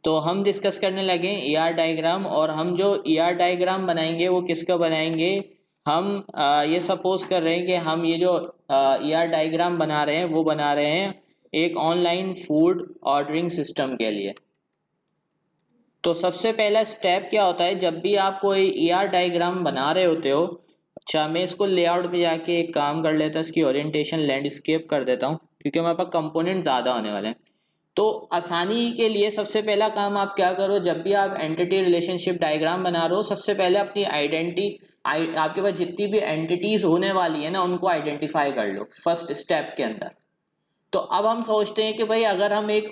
तो हम डिस्कस करने लगे ER डायग्राम, और हम जो ER डायग्राम बनाएंगे वो किसका बनाएंगे। हम ये सपोज कर रहे हैं कि हम ये जो ER डायग्राम बना रहे हैं वो बना रहे हैं एक ऑनलाइन फूड ऑर्डरिंग सिस्टम के लिए। तो सबसे पहला स्टेप क्या होता है, जब भी आप कोई ER डायग्राम बना रहे होते हो। अच्छा, मैं इसको लेआउट पे जाके एक काम कर लेता हूँ, इसकी ओरिएंटेशन लैंडस्केप कर देता हूँ क्योंकि हमारे पास कंपोनेंट ज़्यादा होने वाले हैं। तो आसानी के लिए सबसे पहला काम आप क्या करो, जब भी आप एंटिटी रिलेशनशिप डायग्राम बना रहे हो, सबसे पहले अपनी आपके पास जितनी भी एंटिटीज होने वाली है ना उनको आइडेंटिफाई कर लो फर्स्ट स्टेप के अंदर। तो अब हम सोचते हैं कि भाई अगर हम एक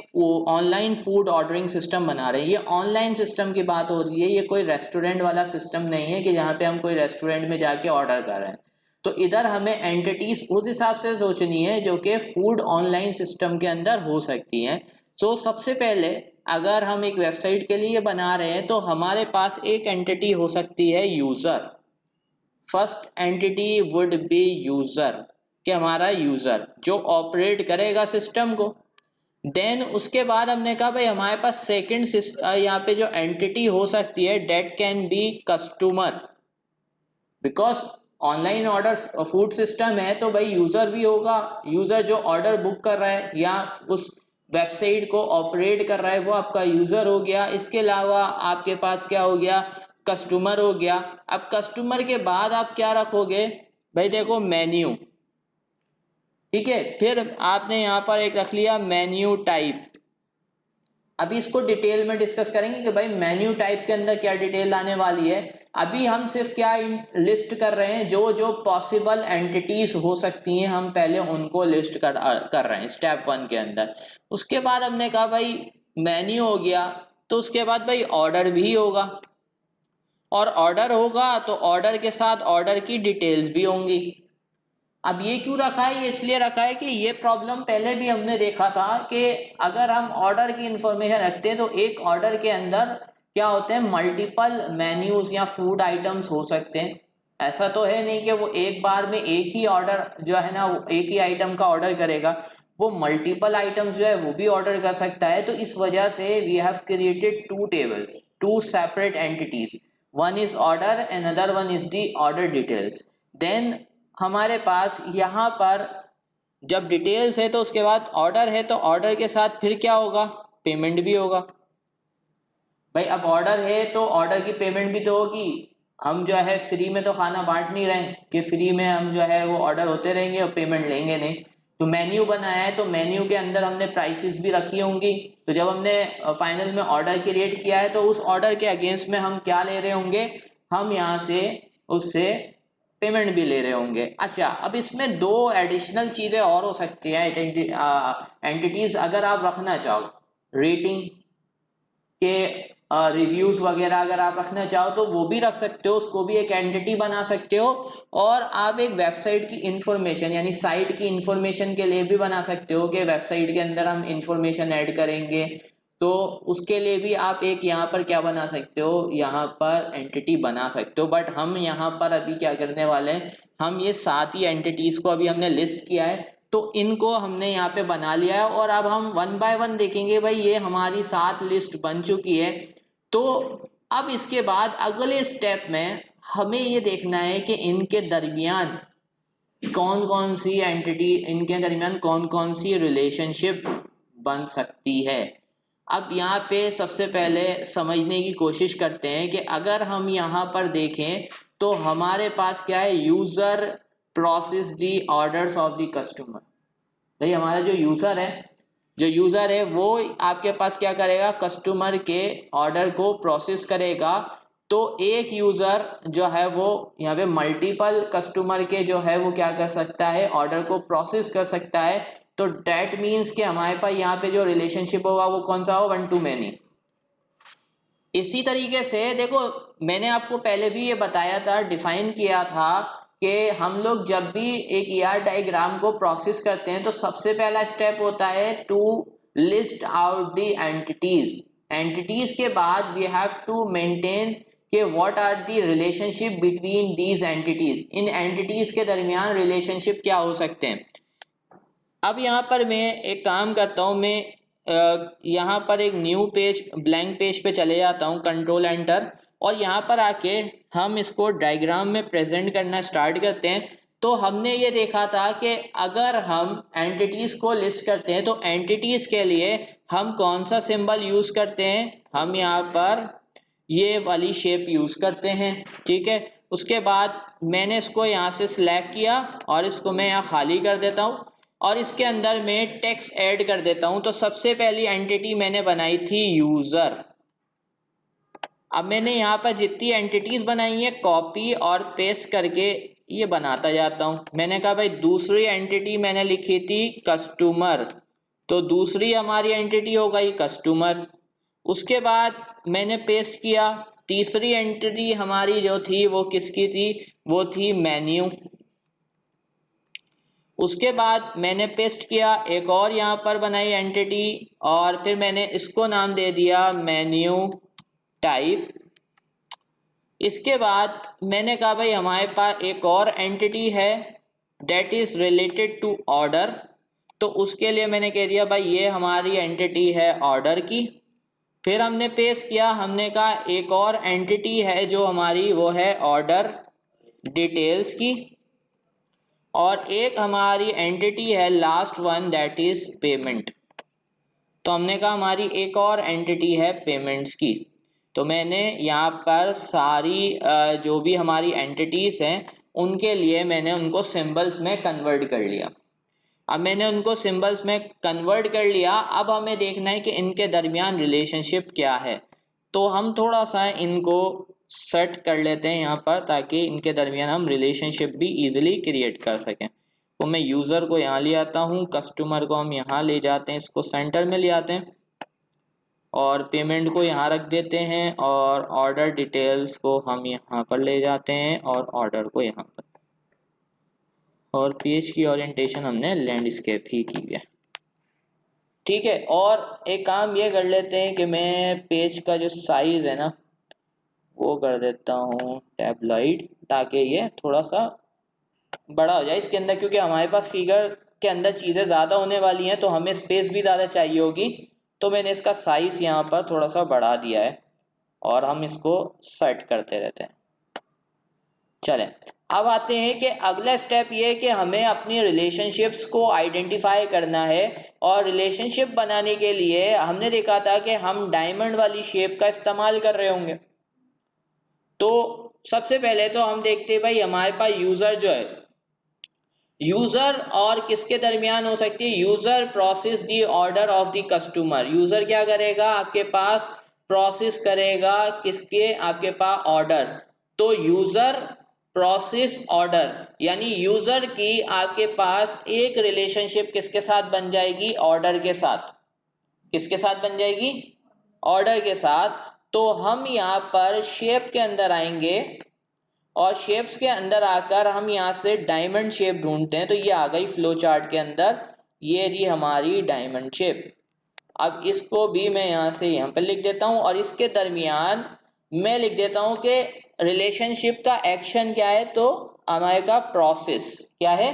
ऑनलाइन फूड ऑर्डरिंग सिस्टम बना रहे हैं, ये ऑनलाइन सिस्टम की बात हो रही है, ये कोई रेस्टोरेंट वाला सिस्टम नहीं है कि जहाँ पे हम कोई रेस्टोरेंट में जाके ऑर्डर कर रहे हैं। तो इधर हमें एंटिटीज उस हिसाब से सोचनी है जो कि फूड ऑनलाइन सिस्टम के अंदर हो सकती हैं। तो सबसे पहले अगर हम एक वेबसाइट के लिए बना रहे हैं तो हमारे पास एक एंटिटी हो सकती है user. First entity would be user, कि हमारा यूज़र जो ऑपरेट करेगा सिस्टम को। देन उसके बाद हमने कहा भाई हमारे पास सेकंड यहाँ पे जो एंटिटी हो सकती है date can be customer, because online order food system है तो भाई यूज़र भी होगा। यूज़र जो ऑर्डर बुक कर रहा है या उस वेबसाइट को ऑपरेट कर रहा है वो आपका यूज़र हो गया। इसके अलावा आपके पास क्या हो गया, कस्टमर हो गया। अब कस्टमर के बाद आप क्या रखोगे भाई, देखो मेन्यू, ठीक है। फिर आपने यहाँ पर एक रख लिया मेन्यू टाइप। अभी इसको डिटेल में डिस्कस करेंगे कि भाई मेन्यू टाइप के अंदर क्या डिटेल आने वाली है। अभी हम सिर्फ क्या लिस्ट कर रहे हैं, जो जो पॉसिबल एंटिटीज हो सकती हैं हम पहले उनको लिस्ट कर रहे हैं स्टेप 1 के अंदर। उसके बाद हमने कहा भाई मेन्यू हो गया, तो उसके बाद भाई ऑर्डर भी होगा, और ऑर्डर होगा तो ऑर्डर के साथ ऑर्डर की डिटेल्स भी होंगी। अब ये क्यों रखा है, ये इसलिए रखा है कि ये प्रॉब्लम पहले भी हमने देखा था कि अगर हम ऑर्डर की इंफॉर्मेशन रखते हैं तो एक ऑर्डर के अंदर क्या होते हैं, मल्टीपल मेन्यूज या फूड आइटम्स हो सकते हैं। ऐसा तो है नहीं कि वो एक बार में एक ही ऑर्डर जो है ना वो एक ही आइटम का ऑर्डर करेगा, वो मल्टीपल आइटम्स जो है वो भी ऑर्डर कर सकता है। तो इस वजह से we have created 2 tables, 2 separate entities, one is order and other one is the order details. Then हमारे पास यहाँ पर जब डिटेल्स है तो उसके बाद ऑर्डर है, तो ऑर्डर के साथ फिर क्या होगा, पेमेंट भी होगा। भाई अब ऑर्डर है तो ऑर्डर की पेमेंट भी तो होगी। हम जो है फ्री में तो खाना बांट नहीं रहे कि फ्री में हम जो है वो ऑर्डर होते रहेंगे और पेमेंट लेंगे नहीं। तो मेन्यू बनाया है तो मेन्यू के अंदर हमने प्राइसेस भी रखी होंगी। तो जब हमने फाइनल में ऑर्डर क्रिएट किया है तो उस ऑर्डर के अगेंस्ट में हम क्या ले रहे होंगे, हम यहाँ से उससे पेमेंट भी ले रहे होंगे। अच्छा, अब इसमें 2 एडिशनल चीज़ें और हो सकती हैं एंटिटीज अगर आप रखना चाहो। रेटिंग के रिव्यूज़ वगैरह अगर आप रखना चाहो तो वो भी रख सकते हो, उसको भी एक एंटिटी बना सकते हो। और आप एक वेबसाइट की इंफॉर्मेशन यानी साइट की इंफॉर्मेशन के लिए भी बना सकते हो कि वेबसाइट के अंदर हम इंफॉर्मेशन ऐड करेंगे, तो उसके लिए भी आप एक यहाँ पर क्या बना सकते हो, यहाँ पर एंटिटी बना सकते हो। बट हम यहाँ पर अभी क्या करने वाले हैं, हम ये 7 ही एंटिटीज़ को अभी हमने लिस्ट किया है तो इनको हमने यहाँ पे बना लिया है। और अब हम 1 बाय 1 देखेंगे। भाई ये हमारी 7 लिस्ट बन चुकी है। तो अब इसके बाद अगले स्टेप में हमें ये देखना है कि इनके दरमियान कौन कौन सी एंटिटी, इनके दरमियान कौन कौन सी रिलेशनशिप बन सकती है। अब यहाँ पे सबसे पहले समझने की कोशिश करते हैं कि अगर हम यहाँ पर देखें तो हमारे पास क्या है, user process the orders of the customer. भाई हमारा जो यूज़र है वो आपके पास क्या करेगा, कस्टमर के ऑर्डर को प्रोसेस करेगा। तो एक यूज़र जो है वो यहाँ पे मल्टीपल कस्टमर के जो है वो क्या कर सकता है, ऑर्डर को प्रोसेस कर सकता है। तो डेट मीन्स कि हमारे पास यहाँ पे जो रिलेशनशिप होगा वो कौन सा हो, 1 to many। इसी तरीके से देखो मैंने आपको पहले भी ये बताया था, डिफाइन किया था कि हम लोग जब भी एक ER डायग्राम को प्रोसेस करते हैं तो सबसे पहला स्टेप होता है to list out the entities के बाद वी हैव टू मेंटेन कि what are the relationship between these entities, इन एंटिटीज के दरमियान रिलेशनशिप क्या हो सकते हैं। अब यहाँ पर मैं एक काम करता हूँ, मैं यहाँ पर एक न्यू पेज, ब्लैंक पेज पे चले जाता हूँ, कंट्रोल एंटर, और यहाँ पर आके हम इसको डायग्राम में प्रेजेंट करना स्टार्ट करते हैं। तो हमने ये देखा था कि अगर हम एंटिटीज़ को लिस्ट करते हैं तो एंटिटीज़ के लिए हम कौन सा सिंबल यूज़ करते हैं, हम यहाँ पर ये वाली शेप यूज़ करते हैं, ठीक है। उसके बाद मैंने इसको यहाँ से सिलेक्ट किया और इसको मैं यहाँ खाली कर देता हूँ और इसके अंदर मैं टेक्स्ट ऐड कर देता हूँ। तो सबसे पहली एंटिटी मैंने बनाई थी यूज़र। अब मैंने यहाँ पर जितनी एंटिटीज़ बनाई है कॉपी और पेस्ट करके ये बनाता जाता हूँ। मैंने कहा भाई दूसरी एंटिटी मैंने लिखी थी कस्टमर, तो दूसरी हमारी एंटिटी हो गई कस्टमर। उसके बाद मैंने पेस्ट किया, तीसरी एंटिटी हमारी जो थी वो किसकी थी, वो थी मेन्यू। उसके बाद मैंने पेस्ट किया, एक और यहाँ पर बनाई एंटिटी और फिर मैंने इसको नाम दे दिया मेन्यू टाइप। इसके बाद मैंने कहा भाई हमारे पास एक और एंटिटी है that is related to order, तो उसके लिए मैंने कह दिया भाई ये हमारी एंटिटी है ऑर्डर की। फिर हमने पेस्ट किया, हमने कहा एक और एंटिटी है जो हमारी वो है ऑर्डर डिटेल्स की, और एक हमारी एंटिटी है last one that is payment. तो हमने कहा हमारी एक और एंटिटी है पेमेंट्स की। तो मैंने यहाँ पर सारी जो भी हमारी एंटिटीज़ हैं उनके लिए मैंने उनको सिंबल्स में कन्वर्ट कर लिया। अब मैंने उनको सिंबल्स में कन्वर्ट कर लिया, अब हमें देखना है कि इनके दरमियान रिलेशनशिप क्या है। तो हम थोड़ा सा इनको सेट कर लेते हैं यहाँ पर ताकि इनके दरमियान हम रिलेशनशिप भी इजीली क्रिएट कर सकें। तो मैं यूज़र को यहाँ ले आता हूँ, कस्टमर को हम यहाँ ले जाते हैं, इसको सेंटर में ले आते हैं और पेमेंट को यहाँ रख देते हैं और ऑर्डर डिटेल्स को हम यहाँ पर ले जाते हैं और ऑर्डर को यहाँ पर, और पेज की ओरिएंटेशन हमने लैंडस्केप ही की है, ठीक है। और एक काम ये कर लेते हैं कि मैं पेज का जो साइज़ है ना वो कर देता हूँ टैबलॉइड, ताकि ये थोड़ा सा बड़ा हो जाए इसके अंदर, क्योंकि हमारे पास फिगर के अंदर चीज़ें ज़्यादा होने वाली हैं तो हमें स्पेस भी ज़्यादा चाहिए होगी। तो मैंने इसका साइज़ यहाँ पर थोड़ा सा बढ़ा दिया है और हम इसको सेट करते रहते हैं। चलें, अब आते हैं कि अगला स्टेप ये है कि हमें अपनी रिलेशनशिप्स को आइडेंटिफाई करना है, और रिलेशनशिप बनाने के लिए हमने देखा था कि हम डायमंड वाली शेप का इस्तेमाल कर रहे होंगे। तो सबसे पहले तो हम देखते हैं भाई हमारे पास यूज़र जो है, यूज़र और किसके दरमियान हो सकती है, user process the order of the customer. User क्या करेगा, आपके पास प्रोसेस करेगा किसके, आपके पास ऑर्डर। तो यूज़र प्रोसेस ऑर्डर, यानी यूज़र की आपके पास एक रिलेशनशिप किसके साथ बन जाएगी, ऑर्डर के साथ। किसके साथ बन जाएगी, ऑर्डर के साथ। तो हम यहाँ पर शेप के अंदर आएंगे और शेप्स के अंदर आकर हम यहाँ से डायमंड शेप ढूंढते हैं। तो ये आ गई फ्लो चार्ट के अंदर, ये रही हमारी डायमंड शेप। अब इसको भी मैं यहाँ से यहाँ पर लिख देता हूँ और इसके दरमियान मैं लिख देता हूँ कि रिलेशनशिप का एक्शन क्या है, तो हमारे का प्रोसेस क्या है,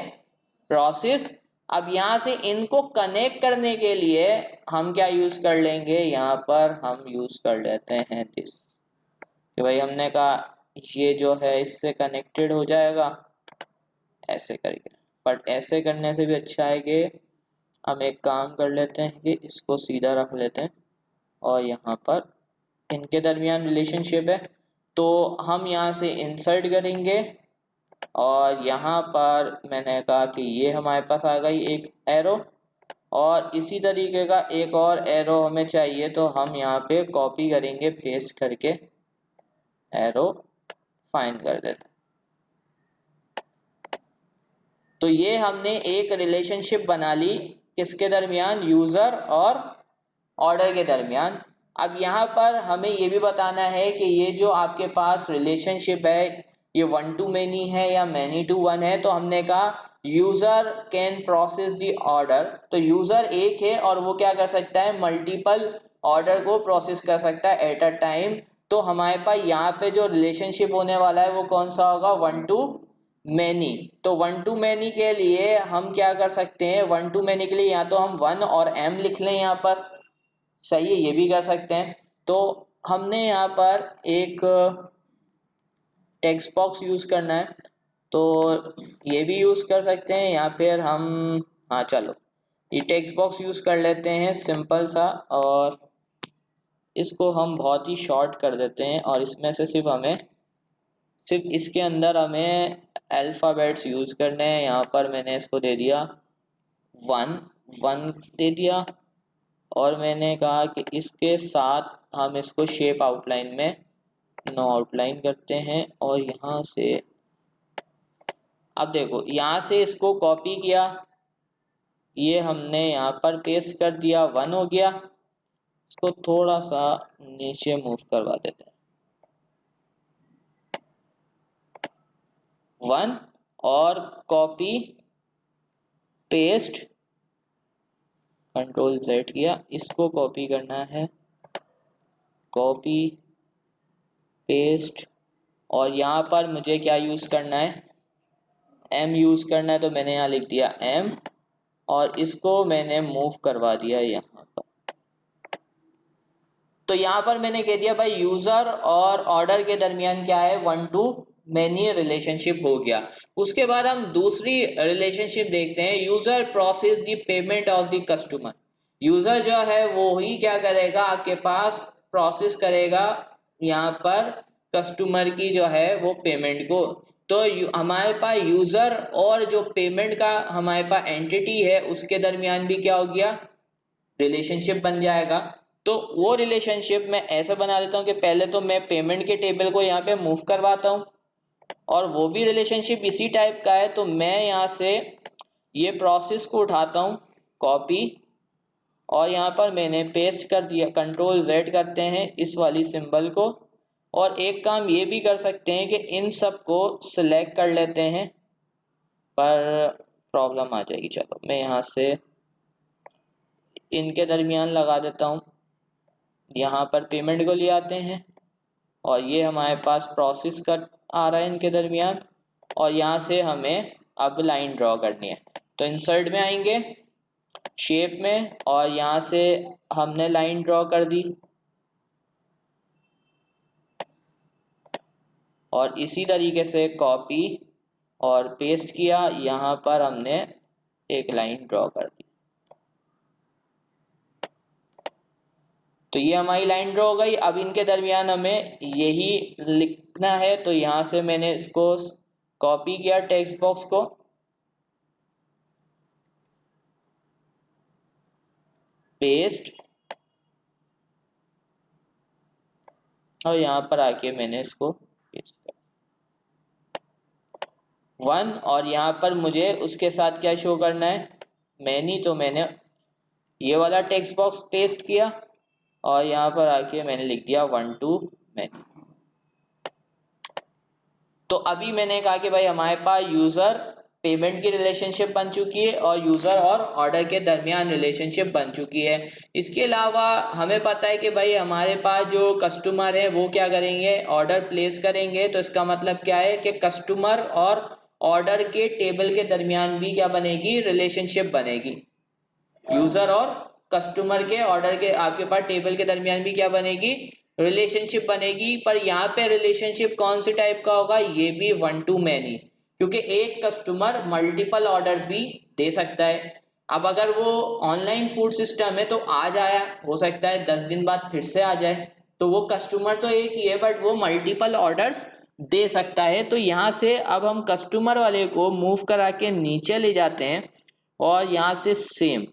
प्रोसेस। अब यहाँ से इनको कनेक्ट करने के लिए हम क्या यूज़ कर लेंगे, यहाँ पर हम यूज़ कर लेते हैं दिस, कि भाई हमने कहा ये जो है इससे कनेक्टेड हो जाएगा ऐसे करके। बट ऐसे करने से भी अच्छा है कि हम एक काम कर लेते हैं कि इसको सीधा रख लेते हैं और यहाँ पर इनके दरमियान रिलेशनशिप है। तो हम यहाँ से इंसर्ट करेंगे और यहाँ पर मैंने कहा कि ये हमारे पास आ गई एक एरो, और इसी तरीके का एक और एरो हमें चाहिए। तो हम यहाँ पे कॉपी करेंगे, पेस्ट करके एरो फाइंड कर देते। तो ये हमने एक रिलेशनशिप बना ली किसके दरमियान, यूज़र और ऑर्डर के दरमियान। अब यहाँ पर हमें ये भी बताना है कि ये जो आपके पास रिलेशनशिप है ये वन टू मैनी है या मैनी टू वन है। तो हमने कहा user can process the order, तो यूज़र एक है और वो क्या कर सकता है, मल्टीपल ऑर्डर को प्रोसेस कर सकता है एट अ टाइम। तो हमारे पास यहाँ पे जो रिलेशनशिप होने वाला है वो कौन सा होगा, वन टू मैनी। तो वन टू मैनी के लिए हम क्या कर सकते हैं, वन टू मैनी के लिए या तो हम वन और एम लिख लें यहाँ पर, सही है, ये भी कर सकते हैं। तो हमने यहाँ पर एक टेक्स्ट बॉक्स यूज़ करना है, तो ये भी यूज़ कर सकते हैं या फिर हम, हाँ चलो ये टेक्स्ट बॉक्स यूज़ कर लेते हैं सिंपल सा, और इसको हम बहुत ही शॉर्ट कर देते हैं और इसमें से सिर्फ इसके अंदर हमें अल्फ़ाबेट्स यूज़ करने हैं। यहाँ पर मैंने इसको दे दिया 1 दे दिया, और मैंने कहा कि इसके साथ हम इसको शेप आउटलाइन में नो आउटलाइन करते हैं। और यहाँ से अब देखो, यहाँ से इसको कॉपी किया, ये हमने यहाँ पर पेस्ट कर दिया, 1 हो गया। इसको थोड़ा सा नीचे मूव करवा देते हैं, 1, और कॉपी पेस्ट, कंट्रोल Z किया, इसको कॉपी करना है, कॉपी पेस्ट, और यहाँ पर मुझे क्या यूज़ करना है, M यूज़ करना है, तो मैंने यहाँ लिख दिया M, और इसको मैंने मूव करवा दिया यहाँ पर। तो यहाँ पर मैंने कह दिया भाई यूज़र और ऑर्डर के दरमियान क्या है, 1 to many रिलेशनशिप हो गया। उसके बाद हम दूसरी रिलेशनशिप देखते हैं, user process the payment of the customer. User जो है वो ही क्या करेगा, आपके पास प्रोसेस करेगा यहाँ पर कस्टमर की जो है वो पेमेंट को। तो हमारे पास यूज़र और जो पेमेंट का हमारे पास एंटिटी है उसके दरमियान भी क्या हो गया, रिलेशनशिप बन जाएगा। तो वो रिलेशनशिप मैं ऐसा बना देता हूँ कि पहले तो मैं पेमेंट के टेबल को यहाँ पे मूव करवाता हूँ, और वो भी रिलेशनशिप इसी टाइप का है। तो मैं यहाँ से ये प्रोसेस को उठाता हूँ, कॉपी, और यहाँ पर मैंने पेस्ट कर दिया, कंट्रोल Z करते हैं इस वाली सिंबल को। और एक काम ये भी कर सकते हैं कि इन सब को सिलेक्ट कर लेते हैं, पर प्रॉब्लम आ जाएगी। चलो मैं यहाँ से इनके दरमियान लगा देता हूँ, यहाँ पर पेमेंट को ले आते हैं, और ये हमारे पास प्रोसेस कर आ रहा है इनके दरमियान, और यहाँ से हमें अब लाइन ड्रॉ करनी है। तो इंसर्ट में आएंगे, शेप में, और यहाँ से हमने लाइन ड्रॉ कर दी, और इसी तरीके से कॉपी और पेस्ट किया, यहाँ पर हमने एक लाइन ड्रॉ कर दी। तो ये हमारी लाइन ड्रॉ हो गई। अब इनके दरमियान हमें यही लिखना है, तो यहाँ से मैंने इसको कॉपी किया टेक्स्ट बॉक्स को, पेस्ट, और यहाँ पर आके मैंने इसको पेस्ट कर 1, और यहाँ पर मुझे उसके साथ क्या शो करना है, मैनी, तो मैंने ये वाला टेक्स्ट बॉक्स पेस्ट किया, और यहाँ पर आके मैंने लिख दिया 1 to many। तो अभी मैंने कहा कि भाई हमारे पास यूज़र पेमेंट की रिलेशनशिप बन चुकी है और यूज़र और ऑर्डर के दरमियान रिलेशनशिप बन चुकी है। इसके अलावा हमें पता है कि भाई हमारे पास जो कस्टमर है वो क्या करेंगे, ऑर्डर प्लेस करेंगे। तो इसका मतलब क्या है कि कस्टमर और ऑर्डर के टेबल के दरमियान भी क्या बनेगी, रिलेशनशिप बनेगी। यूज़र और कस्टमर के ऑर्डर के आपके पास टेबल के दरमियान भी क्या बनेगी, रिलेशनशिप बनेगी। पर यहाँ पे रिलेशनशिप कौन से टाइप का होगा, ये भी 1 to many, क्योंकि एक कस्टमर मल्टीपल ऑर्डर्स भी दे सकता है। अब अगर वो ऑनलाइन फूड सिस्टम है तो आज आया, हो सकता है 10 दिन बाद फिर से आ जाए, तो वो कस्टमर तो एक ही है बट वो मल्टीपल ऑर्डर्स दे सकता है। तो यहाँ से अब हम कस्टमर वाले को मूव करा के नीचे ले जाते हैं, और यहाँ से सेम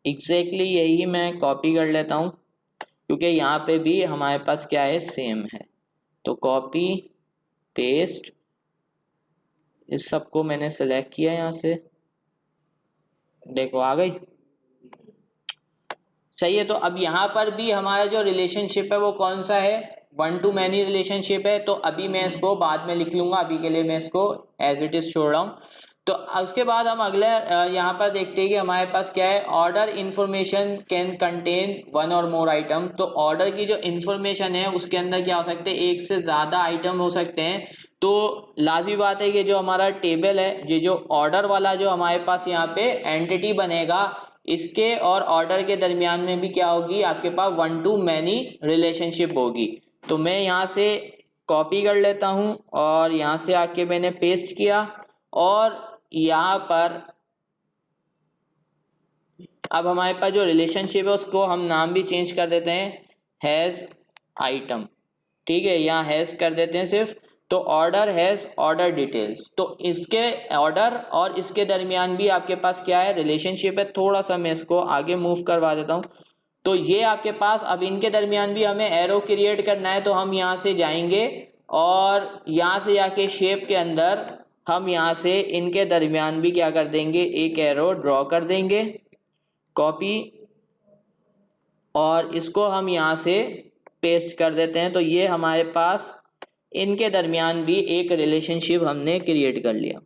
एग्जैक्टली यही मैं कॉपी कर लेता हूँ, क्योंकि यहाँ पे भी हमारे पास क्या है, सेम है। तो कॉपी पेस्ट, इस सबको मैंने सेलेक्ट किया, यहाँ से देखो आ गई, सही है। तो अब यहाँ पर भी हमारा जो रिलेशनशिप है वो कौन सा है, 1 to many रिलेशनशिप है। तो अभी मैं इसको बाद में लिख लूँगा, अभी के लिए मैं इसको एज इट इज़ छोड़ रहा हूँ। तो उसके बाद हम अगले यहाँ पर देखते हैं कि हमारे पास क्या है, order information can contain 1 or more item. तो ऑर्डर की जो इन्फॉर्मेशन है उसके अंदर क्या हो सकते हैं, एक से ज़्यादा आइटम हो सकते हैं। तो लाजमी बात है कि जो हमारा टेबल है, ये जो ऑर्डर वाला जो हमारे पास यहाँ पे एंटिटी बनेगा, इसके और ऑर्डर के दरमियान में भी क्या होगी, आपके पास वन टू मैनी रिलेशनशिप होगी। तो मैं यहाँ से कॉपी कर लेता हूँ और यहाँ से आके मैंने पेस्ट किया, और यहाँ पर अब हमारे पास जो रिलेशनशिप है उसको हम नाम भी चेंज कर देते हैं, हैज़ आइटम। ठीक है, यहाँ हैज़ कर देते हैं सिर्फ। तो ऑर्डर हैज़ ऑर्डर डिटेल्स, तो इसके ऑर्डर और इसके दरमियान भी आपके पास क्या है, रिलेशनशिप है। थोड़ा सा मैं इसको आगे मूव करवा देता हूँ। तो ये आपके पास, अब इनके दरमियान भी हमें एरो क्रिएट करना है। तो हम यहाँ से जाएंगे और यहाँ से जाके शेप के अंदर हम यहाँ से इनके दरमियान भी क्या कर देंगे, एक एरो ड्रॉ कर देंगे, कॉपी, और इसको हम यहाँ से पेस्ट कर देते हैं। तो ये हमारे पास इनके दरमियान भी एक रिलेशनशिप हमने क्रिएट कर लिया।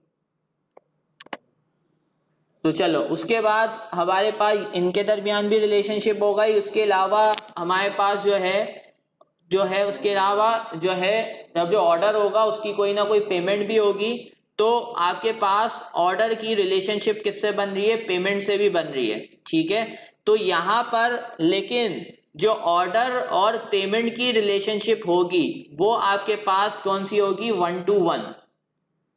तो चलो, उसके बाद हमारे पास इनके दरमियान भी रिलेशनशिप हो गई। उसके अलावा हमारे पास जो है उसके अलावा जो है, जब जो ऑर्डर होगा उसकी कोई ना कोई पेमेंट भी होगी। तो आपके पास ऑर्डर की रिलेशनशिप किससे बन रही है, पेमेंट से भी बन रही है। ठीक है, तो यहाँ पर लेकिन जो ऑर्डर और पेमेंट की रिलेशनशिप होगी वो आपके पास कौन सी होगी, 1 to 1।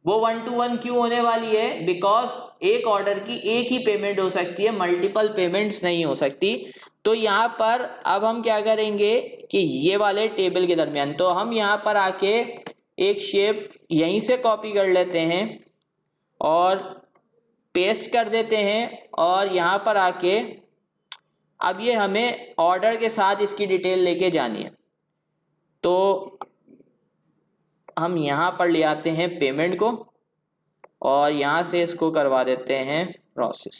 वो 1 to 1 क्यों होने वाली है, बिकॉज एक ऑर्डर की एक ही पेमेंट हो सकती है, मल्टीपल पेमेंट्स नहीं हो सकती। तो यहाँ पर अब हम क्या करेंगे कि ये वाले टेबल के दरमियान, तो हम यहाँ पर आके एक शेप यहीं से कॉपी कर लेते हैं और पेस्ट कर देते हैं, और यहाँ पर आके अब ये हमें ऑर्डर के साथ इसकी डिटेल लेके जानी है। तो हम यहाँ पर ले आते हैं पेमेंट को और यहाँ से इसको करवा देते हैं प्रोसेस।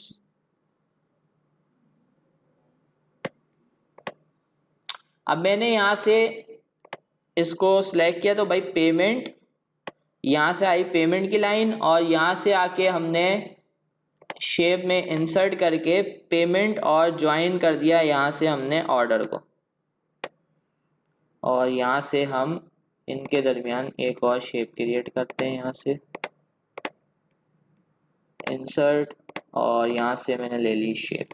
अब मैंने यहाँ से इसको सिलेक्ट किया, तो भाई पेमेंट, यहाँ से आई पेमेंट की लाइन, और यहाँ से आके हमने शेप में इंसर्ट करके पेमेंट और ज्वाइन कर दिया यहाँ से हमने ऑर्डर को, और यहाँ से हम इनके दरमियान एक और शेप क्रिएट करते हैं। यहाँ से इंसर्ट, और यहाँ से मैंने ले ली शेप।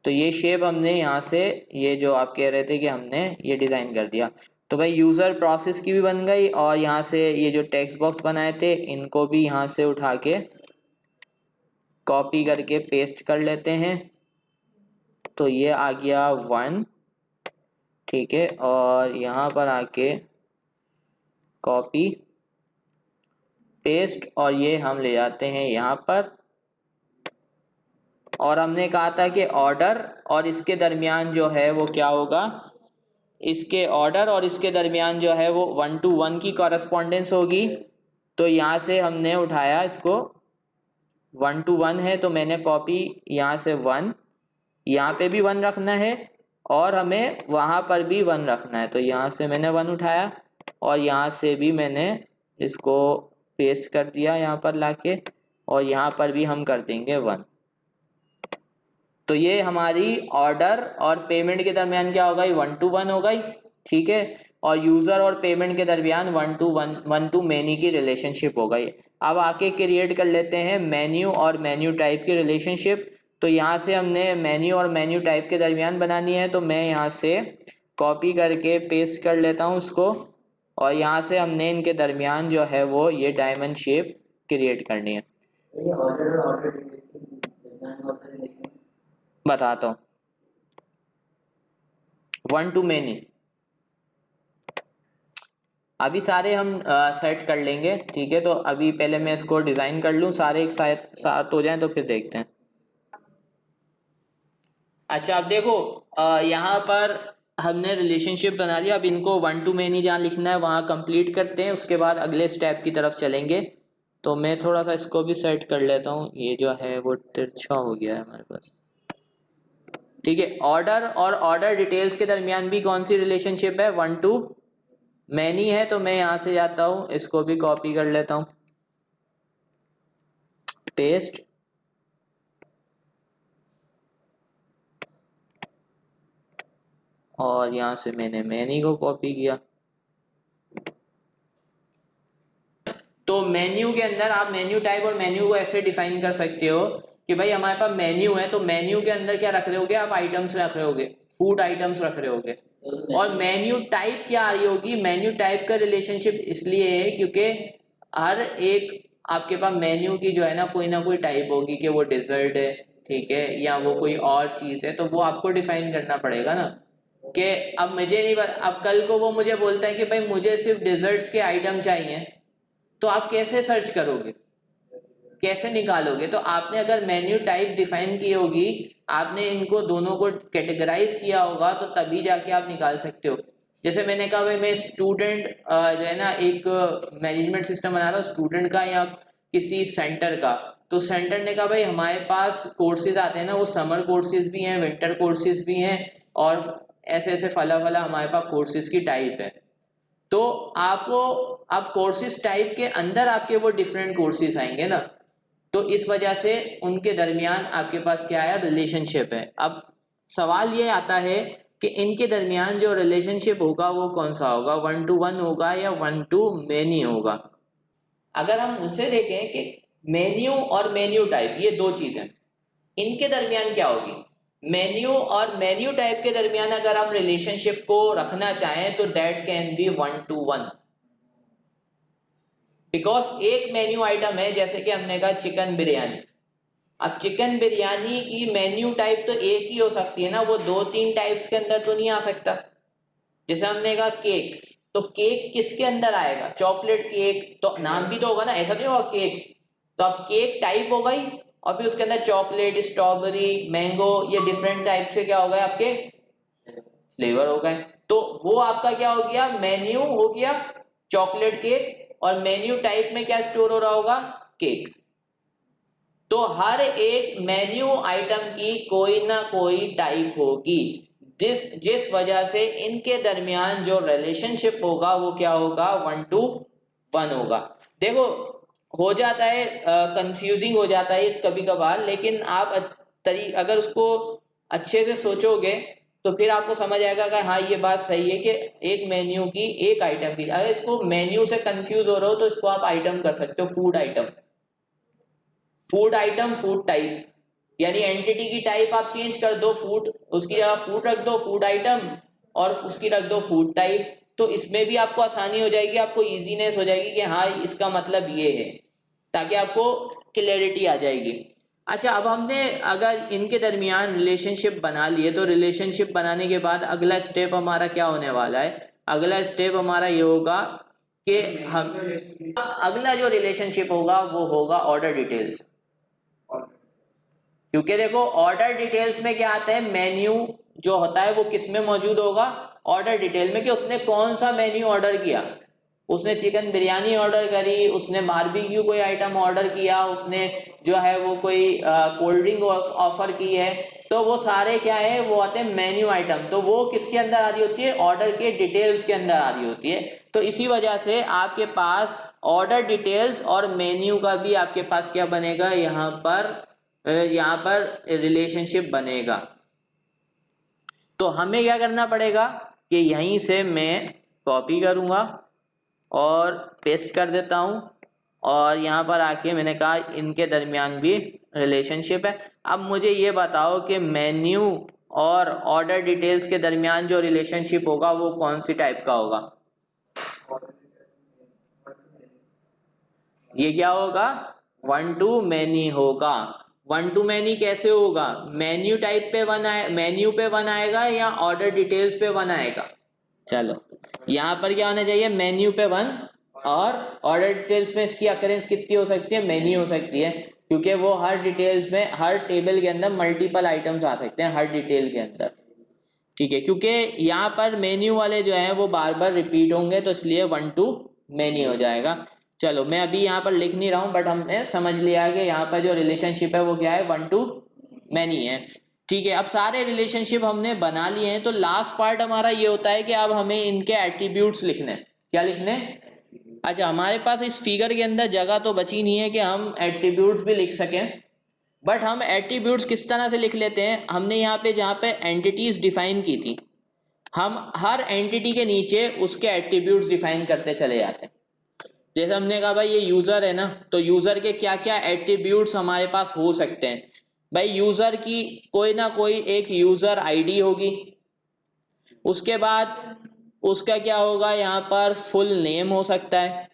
तो ये शेप हमने यहाँ से, ये जो आप कह रहे थे कि हमने ये डिज़ाइन कर दिया। तो भाई यूज़र प्रोसेस की भी बन गई, और यहाँ से ये जो टेक्स्ट बॉक्स बनाए थे इनको भी यहाँ से उठा के कॉपी करके पेस्ट कर लेते हैं। तो ये आ गया 1, ठीक है, और यहाँ पर आके कॉपी पेस्ट, और ये हम ले जाते हैं यहाँ पर। और हमने कहा था कि ऑर्डर और इसके दरमियान जो है वो क्या होगा, इसके ऑर्डर और इसके दरमियान जो है वो 1 to 1 की कॉरस्पॉन्डेंस होगी। तो यहाँ से हमने उठाया इसको, 1 to 1 है, तो मैंने कॉपी यहाँ से 1, यहाँ पे भी 1 रखना है और हमें वहाँ पर भी 1 रखना है। तो यहाँ से मैंने 1 उठाया और यहाँ से भी मैंने इसको पेस्ट कर दिया यहाँ पर लाके, और यहाँ पर भी हम कर देंगे 1। तो ये हमारी ऑर्डर और पेमेंट के दरमियान क्या हो गई, 1 to 1 हो गई। ठीक है, और यूज़र और पेमेंट के दरमियान 1 to मैनी की रिलेशनशिप हो गई। अब आके क्रिएट कर लेते हैं मेन्यू और मेन्यू टाइप की रिलेशनशिप। तो यहाँ से हमने मेन्यू और मेन्यू टाइप के दरमियान बनानी है। तो मैं यहाँ से कॉपी करके पेस्ट कर लेता हूँ उसको, और यहाँ से हमने इनके दरमियान जो है वो ये डायमंड शेप क्रिएट करनी है। बताता हूँ, 1 to मैनी अभी सारे हम सेट कर लेंगे। ठीक है, तो अभी पहले मैं इसको डिज़ाइन कर लूँ, सारे एक साथ हो जाएं तो फिर देखते हैं। अच्छा, अब देखो यहाँ पर हमने रिलेशनशिप बना लिया। अब इनको 1 to मैनी जहाँ लिखना है वहाँ कंप्लीट करते हैं, उसके बाद अगले स्टेप की तरफ चलेंगे। तो मैं थोड़ा सा इसको भी सेट कर लेता हूँ, ये जो है वो तिरछा हो गया है हमारे पास। ठीक है, ऑर्डर और ऑर्डर डिटेल्स के दरमियान भी कौन सी रिलेशनशिप है, 1 to मैनी है। तो मैं यहाँ से जाता हूँ, इसको भी कॉपी कर लेता हूँ, पेस्ट, और यहाँ से मैंने मैनी को कॉपी किया। तो मेन्यू के अंदर आप मेन्यू टाइप और मेन्यू को ऐसे डिफाइन कर सकते हो कि भाई हमारे पास मेन्यू है, तो मेन्यू के अंदर क्या रख रहे होगे आप, आइटम्स रख रहे होगे, फूड आइटम्स रख रहे होगे। और मेन्यू टाइप क्या आ रही होगी, मेन्यू टाइप का रिलेशनशिप इसलिए है क्योंकि हर एक आपके पास मेन्यू की जो है ना कोई टाइप होगी कि वो डिजर्ट है, ठीक है, या वो कोई और चीज है, तो वो आपको डिफाइन करना पड़ेगा ना। कि अब मुझे नहीं, अब कल को वो मुझे बोलता है कि भाई मुझे सिर्फ डिजर्ट्स के आइटम चाहिए, तो आप कैसे सर्च करोगे, कैसे निकालोगे? तो आपने अगर मेन्यू टाइप डिफाइन की होगी, आपने इनको दोनों को कैटेगराइज किया होगा, तो तभी जाके आप निकाल सकते हो। जैसे मैंने कहा भाई मैं स्टूडेंट जो है ना एक मैनेजमेंट सिस्टम बना रहा हूँ स्टूडेंट का या किसी सेंटर का, तो सेंटर ने कहा भाई हमारे पास कोर्सेज आते हैं ना, वो समर कोर्सेज भी हैं, विंटर कोर्सेज भी हैं, और ऐसे ऐसे फला फला हमारे पास कोर्सेज की टाइप है। तो आपको अब कोर्सेज टाइप के अंदर आपके वो डिफरेंट कोर्सेज आएंगे ना, तो इस वजह से उनके दरमियान आपके पास क्या है, रिलेशनशिप है। अब सवाल ये आता है कि इनके दरमियान जो रिलेशनशिप होगा वो कौन सा होगा, 1 to 1 होगा या 1 to many होगा। अगर हम उसे देखें कि मेन्यू और मेन्यू टाइप ये दो चीजें, इनके दरमियान क्या होगी, मेन्यू और मेन्यू टाइप के दरमियान अगर हम रिलेशनशिप को रखना चाहें तो that can be 1 to 1, because एक मेन्यू आइटम है, जैसे कि हमने कहा चिकन बिरयानी। अब चिकन बिरयानी की मेन्यू टाइप तो एक ही हो सकती है ना, वो 2-3 टाइप्स के अंदर तो नहीं आ सकता। जैसे हमने कहा केक, तो केक किसके अंदर आएगा, चॉकलेट केक, तो नाम भी तो होगा ना, ऐसा नहीं होगा केक, तो अब केक टाइप हो गई, और फिर उसके अंदर चॉकलेट, स्ट्रॉबेरी, मैंगो, ये डिफरेंट टाइप से क्या हो गए आपके फ्लेवर हो गए। तो वो आपका क्या हो गया, मेन्यू हो गया चॉकलेट केक, और मेन्यू टाइप में क्या स्टोर हो रहा होगा, केक। तो हर एक मेन्यू आइटम की कोई ना कोई टाइप होगी, जिस वजह से इनके दरमियान जो रिलेशनशिप होगा वो क्या होगा, 1 to 1 होगा। देखो हो जाता है कंफ्यूजिंग हो जाता है कभी कभार, लेकिन आप अगर उसको अच्छे से सोचोगे तो फिर आपको समझ आएगा कि हाँ ये बात सही है कि एक मेन्यू की एक आइटम की, अगर इसको मेन्यू से कंफ्यूज हो रहे हो तो इसको आप आइटम कर सकते हो, food item, food item, food type, यानी एंटिटी की टाइप आप चेंज कर दो, फूड उसकी जगह फूड रख दो, फूड आइटम, और उसकी रख दो फूड टाइप, तो इसमें भी आपको आसानी हो जाएगी, आपको इजीनेस हो जाएगी कि हाँ इसका मतलब ये है, ताकि आपको क्लैरिटी आ जाएगी। अच्छा, अब हमने अगर इनके दरमियान रिलेशनशिप बना लिए, तो रिलेशनशिप बनाने के बाद अगला स्टेप हमारा क्या होने वाला है, अगला स्टेप हमारा ये होगा कि हम अगला जो रिलेशनशिप होगा वो होगा ऑर्डर डिटेल्स। क्योंकि देखो ऑर्डर डिटेल्स में क्या आता है, मेन्यू जो होता है वो किस में मौजूद होगा, ऑर्डर डिटेल में, कि उसने कौन सा मेन्यू ऑर्डर किया, उसने चिकन बिरयानी ऑर्डर करी, उसने बारबेक्यू कोई आइटम ऑर्डर किया, उसने जो है वो कोई कोल्ड ड्रिंक ऑफर की है, तो वो सारे क्या है, वो आते हैं मेन्यू आइटम, तो वो किसके अंदर आ रही होती है, ऑर्डर के डिटेल्स के अंदर आ रही होती है। तो इसी वजह से आपके पास ऑर्डर डिटेल्स और मेन्यू का भी आपके पास क्या बनेगा, यहाँ पर रिलेशनशिप बनेगा। तो हमें क्या करना पड़ेगा कि यहीं से मैं कॉपी करूँगा और पेस्ट कर देता हूँ, और यहाँ पर आके मैंने कहा इनके दरमियान भी रिलेशनशिप है। अब मुझे ये बताओ कि मेन्यू और ऑर्डर डिटेल्स के दरमियान जो रिलेशनशिप होगा वो कौन सी टाइप का होगा, ये क्या होगा, 1 to many होगा। 1 to many कैसे होगा, मेन्यू टाइप पे 1 आए, मेन्यू पे 1 आएगा या ऑर्डर डिटेल्स पे 1 आएगा। चलो यहाँ पर क्या होना चाहिए, मेन्यू पे 1, और ऑर्डर डिटेल्स में इसकी अकरेंस कितनी हो सकती है, मेनी हो सकती है, क्योंकि वो हर डिटेल्स में, हर टेबल के अंदर मल्टीपल आइटम्स आ सकते हैं हर डिटेल के अंदर, ठीक है, क्योंकि यहाँ पर मेन्यू वाले जो हैं वो बार बार रिपीट होंगे, तो इसलिए 1 to many हो जाएगा। चलो मैं अभी यहाँ पर लिख नहीं रहा हूँ, बट हमने समझ लिया कि यहाँ पर जो रिलेशनशिप है वो क्या है, 1 to many है, ठीक है। अब सारे रिलेशनशिप हमने बना लिए हैं, तो लास्ट पार्ट हमारा ये होता है कि अब हमें इनके एट्रीब्यूट्स लिखने, क्या लिखने, अच्छा हमारे पास इस फिगर के अंदर जगह तो बची नहीं है कि हम एट्रीब्यूट्स भी लिख सकें, बट हम एट्रीब्यूट्स किस तरह से लिख लेते हैं, हमने यहाँ पे जहाँ पे एंटिटीज डिफाइन की थी, हम हर एंटिटी के नीचे उसके एट्रीब्यूट्स डिफाइन करते चले जाते हैं। जैसे हमने कहा भाई ये यूजर है ना, तो यूजर के क्या क्या एट्रीब्यूट्स हमारे पास हो सकते हैं, भाई यूज़र की कोई ना कोई एक यूज़र आईडी होगी, उसके बाद उसका क्या होगा, यहाँ पर फुल नेम हो सकता है,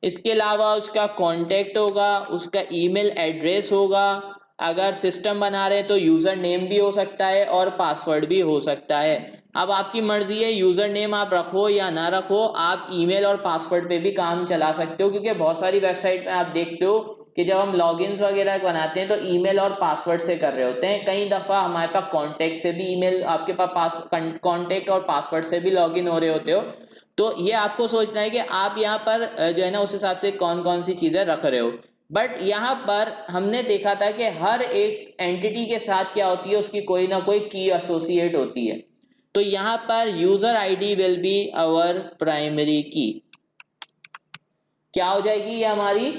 इसके अलावा उसका कॉन्टैक्ट होगा, उसका ईमेल एड्रेस होगा, अगर सिस्टम बना रहे तो यूज़र नेम भी हो सकता है और पासवर्ड भी हो सकता है। अब आपकी मर्ज़ी है, यूज़र नेम आप रखो या ना रखो, आप ईमेल और पासवर्ड पे भी काम चला सकते हो, क्योंकि बहुत सारी वेबसाइट में आप देखते हो कि जब हम लॉगिन्स वगैरह बनाते हैं तो ईमेल और पासवर्ड से कर रहे होते हैं। कई दफ़ा हमारे पास कॉन्टैक्ट से भी ईमेल, आपके पास कॉन्टैक्ट और पासवर्ड से भी लॉगिन हो रहे होते हो। तो ये आपको सोचना है कि आप यहाँ पर जो है ना उस हिसाब से कौन कौन सी चीज़ें रख रहे हो। बट यहाँ पर हमने देखा था कि हर एक एंटिटी के साथ क्या होती है, उसकी कोई ना कोई की एसोसिएट होती है। तो यहाँ पर user ID will be our primary key, क्या हो जाएगी, ये हमारी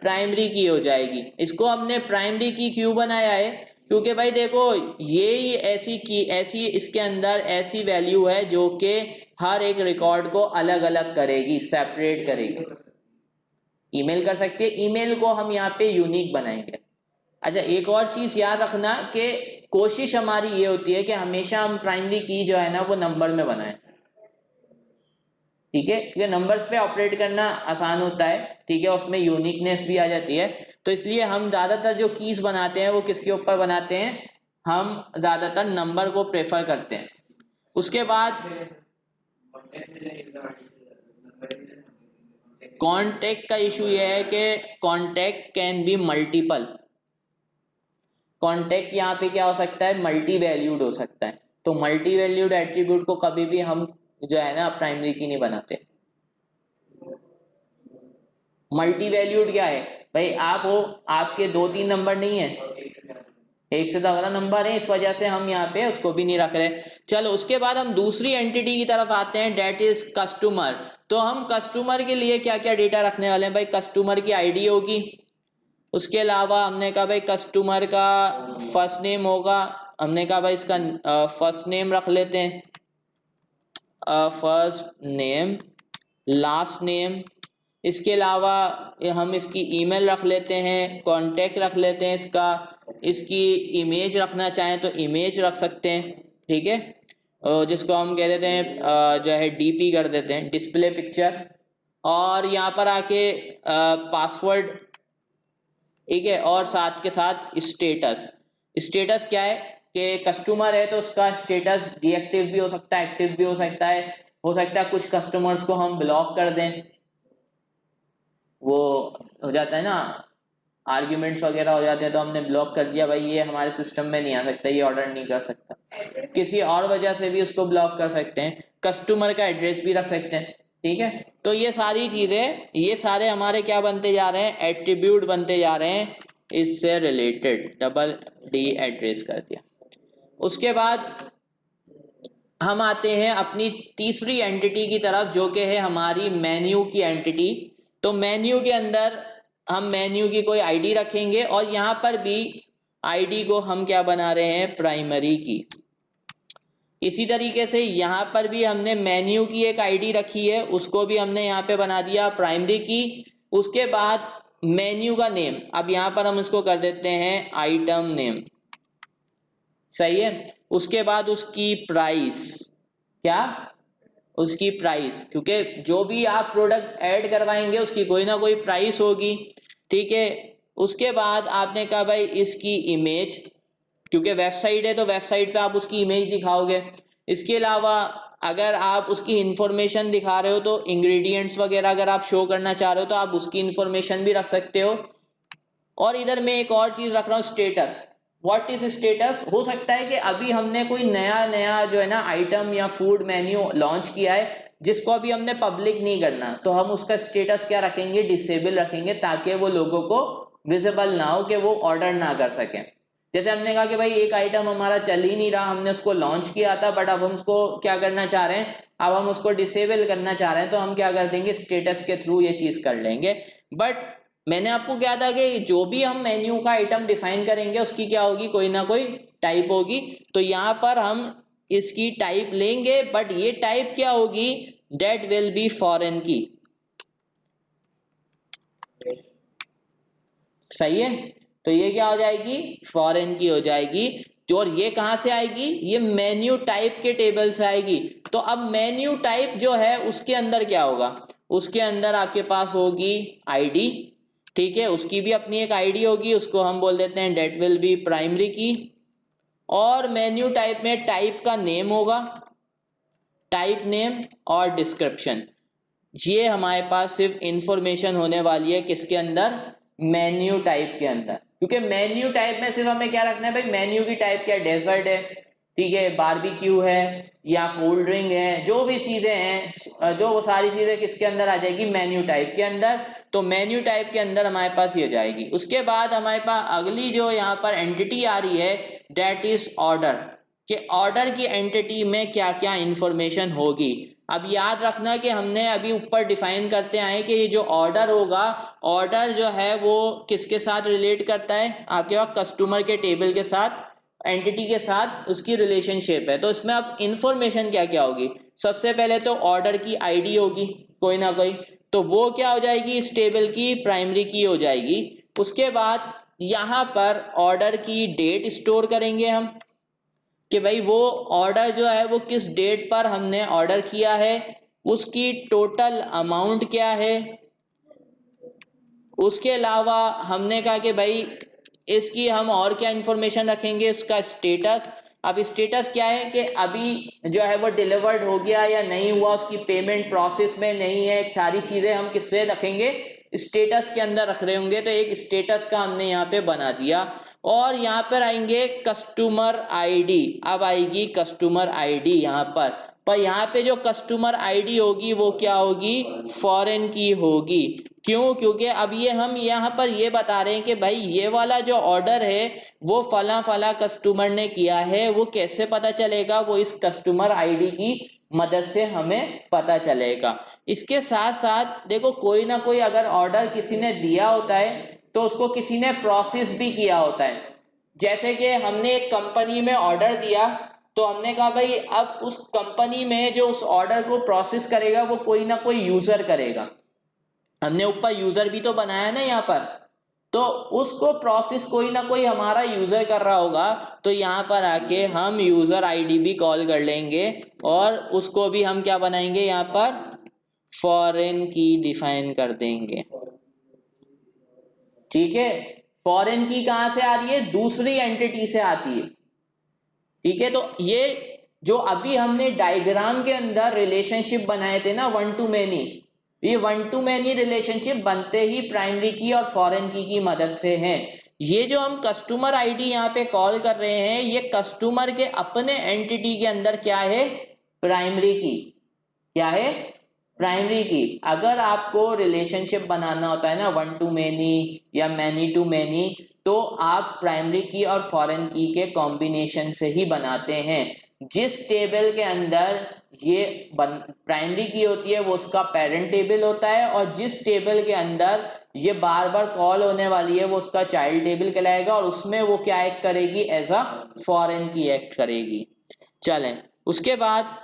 प्राइमरी की हो जाएगी। इसको हमने प्राइमरी की क्यों बनाया है, क्योंकि भाई देखो ये ऐसी की ऐसी इसके अंदर ऐसी वैल्यू है जो कि हर एक रिकॉर्ड को अलग अलग करेगी, सेपरेट करेगी। ईमेल कर सकते हैं, ईमेल को हम यहाँ पे यूनिक बनाएंगे। अच्छा, एक और चीज़ याद रखना कि कोशिश हमारी ये होती है कि हमेशा हम प्राइमरी की जो है ना वो नंबर में बनाएं, ठीक है, क्योंकि नंबर्स पे ऑपरेट करना आसान होता है, ठीक है, उसमें यूनिकनेस भी आ जाती है। तो इसलिए हम ज़्यादातर जो कीज़ बनाते हैं वो किसके ऊपर बनाते हैं, हम ज़्यादातर नंबर को प्रेफर करते हैं। उसके बाद कॉन्टैक्ट का इशू ये है कि contact can be multiple, contact यहाँ पे क्या हो सकता है, मल्टी वैल्यूड हो सकता है। तो मल्टी वैल्यूड एट्रीब्यूट को कभी भी हम जो है ना प्राइमरी की नहीं बनाते। मल्टी वैल्यूड क्या है भाई, आप हो, आपके 2-3 नंबर नहीं है, एक से ज़्यादा नंबर है, इस वजह से हम यहाँ पे उसको भी नहीं रख रहे। चलो उसके बाद हम दूसरी एंटिटी की तरफ आते हैं, डेट इज कस्टमर। तो हम कस्टमर के लिए क्या क्या डेटा रखने वाले हैं भाई, कस्टमर की आईडी होगी, उसके अलावा हमने कहा भाई कस्टमर का फर्स्ट नेम होगा, हमने कहा भाई इसका फर्स्ट नेम रख लेते हैं, फर्स्ट नेम, लास्ट नेम, इसके अलावा हम इसकी ईमेल रख लेते हैं, कॉन्टैक्ट रख लेते हैं इसका, इसकी इमेज रखना चाहें तो इमेज रख सकते हैं, ठीक है, जिसको हम कह देते हैं जो है डीपी कर देते हैं, डिस्प्ले पिक्चर। और यहाँ पर आके पासवर्ड, ठीक है, और साथ के साथ स्टेटस। स्टेटस क्या है कि कस्टमर है तो उसका स्टेटस डीएक्टिव भी हो सकता है, एक्टिव भी हो सकता है, कुछ कस्टमर्स को हम ब्लॉक कर दें, वो हो जाता है ना, आर्ग्यूमेंट्स वगैरह हो जाते हैं तो हमने ब्लॉक कर दिया, भाई ये हमारे सिस्टम में नहीं आ सकता, ये ऑर्डर नहीं कर सकता, किसी और वजह से भी उसको ब्लॉक कर सकते हैं। कस्टमर का एड्रेस भी रख सकते हैं, ठीक है। तो ये सारी चीज़ें, ये सारे हमारे क्या बनते जा रहे हैं, एट्रीब्यूट बनते जा रहे हैं इससे रिलेटेड, डबल डी एड्रेस कर दिया। उसके बाद हम आते हैं अपनी तीसरी एंटिटी की तरफ जो कि है हमारी मेन्यू की एंटिटी। तो मेन्यू के अंदर हम मेन्यू की कोई आईडी रखेंगे और यहाँ पर भी आईडी को हम क्या बना रहे हैं, प्राइमरी की। इसी तरीके से यहाँ पर भी हमने मेन्यू की एक आईडी रखी है, उसको भी हमने यहाँ पे बना दिया प्राइमरी की। उसके बाद मेन्यू का नेम, अब यहाँ पर हम इसको कर देते हैं आइटम नेम, सही है। उसके बाद उसकी प्राइस, क्या, उसकी प्राइस, क्योंकि जो भी आप प्रोडक्ट ऐड करवाएंगे उसकी कोई ना कोई प्राइस होगी, ठीक है। उसके बाद आपने कहा भाई इसकी इमेज, क्योंकि वेबसाइट है तो वेबसाइट पे आप उसकी इमेज दिखाओगे। इसके अलावा अगर आप उसकी इंफॉर्मेशन दिखा रहे हो तो इंग्रेडिएंट्स वगैरह अगर आप शो करना चाह रहे हो तो आप उसकी इंफॉर्मेशन भी रख सकते हो। और इधर मैं एक और चीज़ रख रहा हूँ, स्टेटस। व्हाट इज स्टेटस, हो सकता है कि अभी हमने कोई नया जो है ना आइटम या फूड मेन्यू लॉन्च किया है जिसको अभी हमने पब्लिक नहीं करना, तो हम उसका स्टेटस क्या रखेंगे, डिसेबल रखेंगे, ताकि वो लोगों को विजिबल ना हो, कि वो ऑर्डर ना कर सकें। जैसे हमने कहा कि भाई एक आइटम हमारा चल ही नहीं रहा, हमने उसको लॉन्च किया था बट अब हम उसको क्या करना चाह रहे हैं, अब हम उसको डिसेबल करना चाह रहे हैं, तो हम क्या कर देंगे, स्टेटस के थ्रू ये चीज़ कर लेंगे। बट मैंने आपको क्या था कि जो भी हम मेन्यू का आइटम डिफाइन करेंगे उसकी क्या होगी, कोई ना कोई टाइप होगी। तो यहाँ पर हम इसकी टाइप लेंगे, बट ये टाइप क्या होगी, डेट विल बी फॉरेन की, सही है। तो ये क्या हो जाएगी, फॉरेन की हो जाएगी। और ये कहाँ से आएगी, ये मेन्यू टाइप के टेबल से आएगी। तो अब मेन्यू टाइप जो है उसके अंदर क्या होगा, उसके अंदर आपके पास होगी आईडी, ठीक है, उसकी भी अपनी एक आईडी होगी, उसको हम बोल देते हैं डेट विल बी प्राइमरी की। और मेन्यू टाइप में टाइप का नेम होगा, टाइप नेम और डिस्क्रिप्शन। ये हमारे पास सिर्फ इंफॉर्मेशन होने वाली है किसके अंदर, मेन्यू टाइप के अंदर। क्योंकि मेन्यू टाइप में सिर्फ हमें क्या रखना है भाई, मेन्यू की टाइप क्या, डेजर्ट है, ठीक है, बारबेक्यू है या कोल्ड ड्रिंक है, जो भी चीजें हैं, जो वो सारी चीजें किसके अंदर आ जाएगी, मेन्यू टाइप के अंदर। तो मेन्यू टाइप के अंदर हमारे पास ये जाएगी। उसके बाद हमारे पास अगली जो यहाँ पर एंटिटी आ रही है डेट इज ऑर्डर, कि ऑर्डर की एंटिटी में क्या क्या इंफॉर्मेशन होगी। अब याद रखना कि हमने अभी ऊपर डिफाइन करते आए कि ये जो ऑर्डर होगा, ऑर्डर जो है वो किसके साथ रिलेट करता है, आपके पास कस्टमर के टेबल के साथ, एंटिटी के साथ उसकी रिलेशनशिप है। तो इसमें अब इंफॉर्मेशन क्या क्या होगी, सबसे पहले तो ऑर्डर की आईडी होगी कोई ना कोई, तो वो क्या हो जाएगी, इस टेबल की प्राइमरी की हो जाएगी। उसके बाद यहाँ पर ऑर्डर की डेट स्टोर करेंगे हम, कि भाई वो ऑर्डर जो है वो किस डेट पर हमने ऑर्डर किया है, उसकी टोटल अमाउंट क्या है। उसके अलावा हमने कहा कि भाई इसकी हम और क्या इंफॉर्मेशन रखेंगे, इसका स्टेटस। अब स्टेटस क्या है कि अभी जो है वो डिलीवर्ड हो गया या नहीं हुआ, उसकी पेमेंट प्रोसेस में नहीं है, सारी चीज़ें हम किससे रखेंगे, स्टेटस के अंदर रख रहे होंगे। तो एक स्टेटस का हमने यहाँ पे बना दिया। और यहाँ पर आएंगे कस्टमर आईडी, अब आएगी कस्टमर आईडी यहाँ पर यहाँ पे जो कस्टमर आईडी होगी वो क्या होगी, फॉरेन की होगी। क्यों, क्योंकि अब ये हम यहाँ पर ये बता रहे हैं कि भाई ये वाला जो ऑर्डर है वो फला फला कस्टमर ने किया है, वो कैसे पता चलेगा, वो इस कस्टमर आईडी की मदद से हमें पता चलेगा। इसके साथ साथ देखो, कोई ना कोई अगर ऑर्डर किसी ने दिया होता है तो उसको किसी ने प्रोसेस भी किया होता है। जैसे कि हमने एक कंपनी में ऑर्डर दिया, तो हमने कहा भाई अब उस कंपनी में जो उस ऑर्डर को प्रोसेस करेगा वो कोई ना कोई यूजर करेगा। हमने ऊपर यूजर भी तो बनाया ना यहाँ पर, तो उसको प्रोसेस कोई ना कोई हमारा यूजर कर रहा होगा। तो यहाँ पर आके हम यूजर आईडी भी कॉल कर लेंगे और उसको भी हम क्या बनाएंगे, यहाँ पर फॉरेन की डिफाइन कर देंगे, ठीक है। फॉरेन की कहां से आ रही है, दूसरी एंटिटी से आती है, ठीक है। तो ये जो अभी हमने डायग्राम के अंदर रिलेशनशिप बनाए थे ना, वन टू मेनी, ये वन टू मेनी रिलेशनशिप बनते ही प्राइमरी की और फॉरेन की मदद से हैं। ये जो हम कस्टमर आईडी यहाँ पे कॉल कर रहे हैं, ये कस्टमर के अपने एंटिटी के अंदर क्या है, प्राइमरी की, क्या है, प्राइमरी की। अगर आपको रिलेशनशिप बनाना होता है ना वन टू मेनी या मैनी टू मेनी, तो आप प्राइमरी की और फॉरेन की के कॉम्बिनेशन से ही बनाते हैं। जिस टेबल के अंदर ये प्राइमरी की होती है वो उसका पेरेंट टेबल होता है, और जिस टेबल के अंदर ये बार बार कॉल होने वाली है वो उसका चाइल्ड टेबल कहलाएगा, और उसमें वो क्या एक्ट करेगी, एज अ फॉरेन की एक्ट करेगी। चलें, उसके बाद